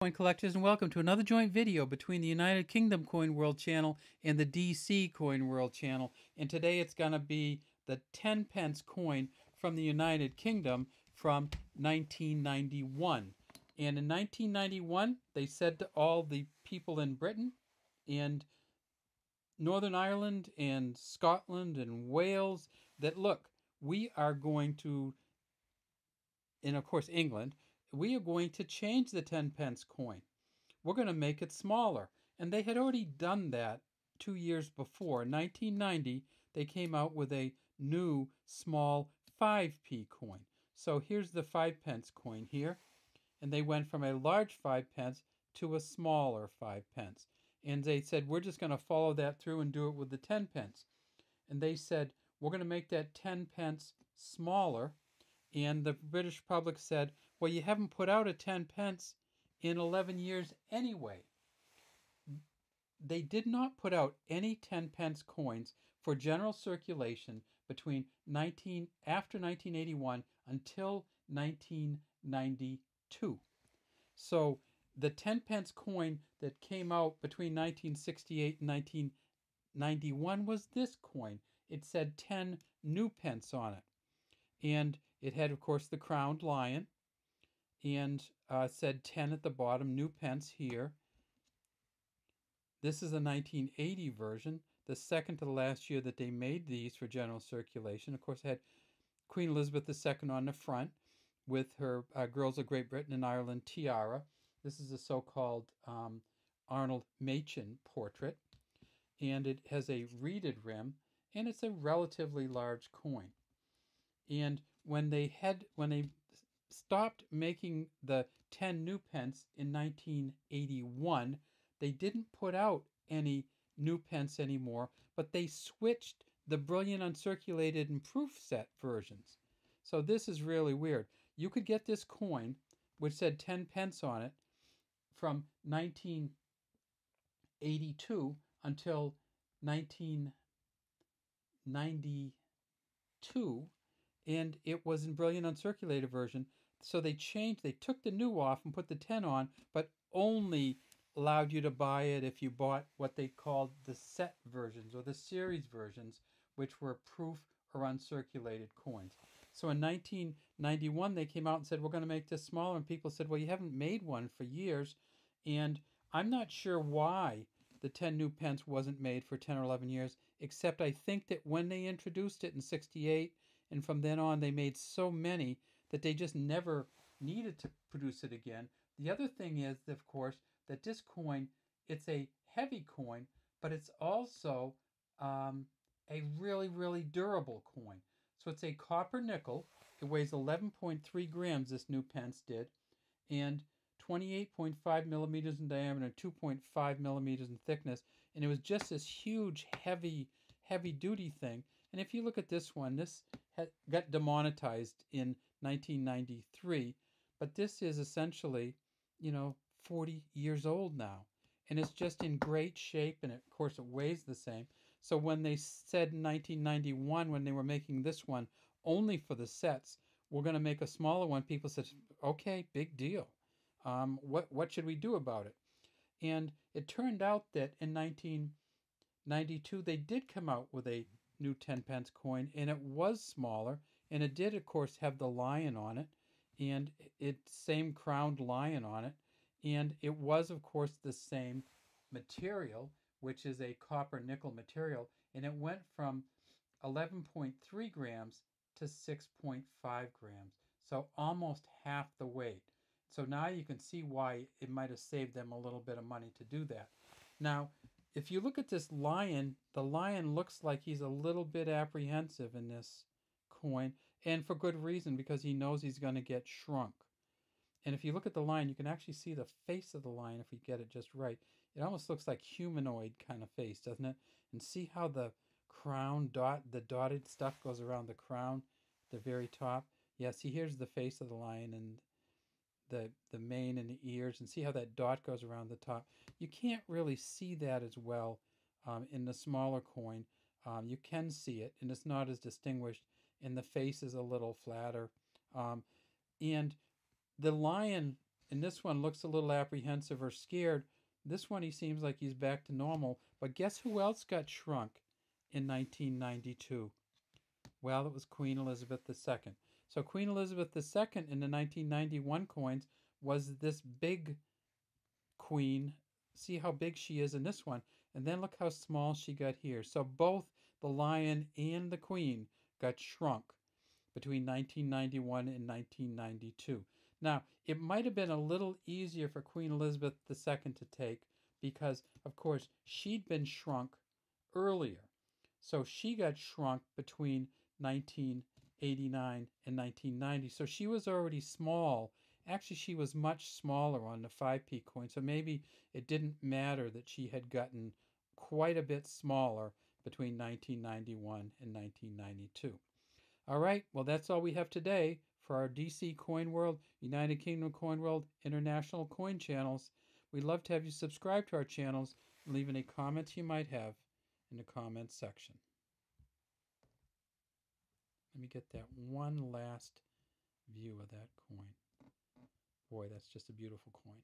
Coin collectors, and welcome to another joint video between the United Kingdom Coin World channel and the DC Coin World channel. And today it's going to be the 10 pence coin from the United Kingdom from 1991. And in 1991, they said to all the people in Britain and Northern Ireland and Scotland and Wales that, look, we are going to, and of course England, we are going to change the 10 pence coin. We're going to make it smaller. And they had already done that 2 years before. In 1990, they came out with a new small 5p coin. So here's the 5 pence coin here. And they went from a large 5 pence to a smaller 5 pence. And they said, we're just going to follow that through and do it with the 10 pence. And they said, we're going to make that 10 pence smaller. And the British public said, well, you haven't put out a 10 pence in 11 years anyway. They did not put out any 10 pence coins for general circulation between after 1981 until 1992. So the 10 pence coin that came out between 1968 and 1991 was this coin. It said 10 new pence on it. And it had, of course, the crowned lion, and said 10 at the bottom, new pence here. This is a 1980 version, the second to the last year that they made these for general circulation. Of course, it had Queen Elizabeth II on the front with her Girls of Great Britain and Ireland tiara. This is a so-called Arnold Machen portrait, and it has a reeded rim, and it's a relatively large coin. And when they stopped making the 10 new pence in 1981, they didn't put out any new pence anymore, but they switched the brilliant uncirculated and proof set versions. So this is really weird. You could get this coin, which said 10 pence on it, from 1982 until 1992. And it was in brilliant uncirculated version. So they took the new off and put the 10 on, but only allowed you to buy it if you bought what they called the set versions or the series versions, which were proof or uncirculated coins. So in 1991, they came out and said, we're going to make this smaller. And people said, well, you haven't made one for years. And I'm not sure why the 10 new pence wasn't made for 10 or 11 years, except I think that when they introduced it in 68, and from then on, they made so many that they just never needed to produce it again. The other thing is, of course, that this coin, it's a heavy coin, but it's also a really, really durable coin. So it's a copper nickel. It weighs 11.3 grams, this new pence did, and 28.5 millimeters in diameter and 2.5 millimeters in thickness. And it was just this huge, heavy-duty thing. And if you look at this one, this got demonetized in 1993, but this is essentially, 40 years old now. And it's just in great shape, and of course it weighs the same. So when they said in 1991, when they were making this one only for the sets, we're going to make a smaller one, people said, okay, big deal. What should we do about it? And it turned out that in 1992, they did come out with a new 10 pence coin, and it was smaller, and it did, of course, have the lion on it, and same crowned lion on it, and it was, of course, the same material, which is a copper nickel material, and it went from 11.3 grams to 6.5 grams, so almost half the weight. So now you can see why it might have saved them a little bit of money to do that. Now, if you look at this lion, the lion looks like he's a little bit apprehensive in this coin, and for good reason, because he knows he's going to get shrunk. And if you look at the lion, you can actually see the face of the lion if we get it just right. It almost looks like humanoid kind of face, doesn't it? And see how the crown the dotted stuff goes around the crown at the very top? Yeah, see, here's the face of the lion and the mane and the ears, and see how that dot goes around the top. You can't really see that as well in the smaller coin. You can see it, and it's not as distinguished, and the face is a little flatter. And the lion And this one looks a little apprehensive or scared. This one, he seems like he's back to normal. But guess who else got shrunk in 1992? Well, it was Queen Elizabeth II. So Queen Elizabeth II in the 1991 coins was this big queen. See how big she is in this one. And then look how small she got here. So both the lion and the queen got shrunk between 1991 and 1992. Now, it might have been a little easier for Queen Elizabeth II to take because, of course, she'd been shrunk earlier. So she got shrunk between 1989 and 1990. So she was already small. Actually, she was much smaller on the 5p coin. So maybe it didn't matter that she had gotten quite a bit smaller between 1991 and 1992. All right, well, that's all we have today for our DC Coin World, United Kingdom Coin World, International Coin channels. We'd love to have you subscribe to our channels and leave any comments you might have in the comments section. Let me get that one last view of that coin. Boy, that's just a beautiful coin.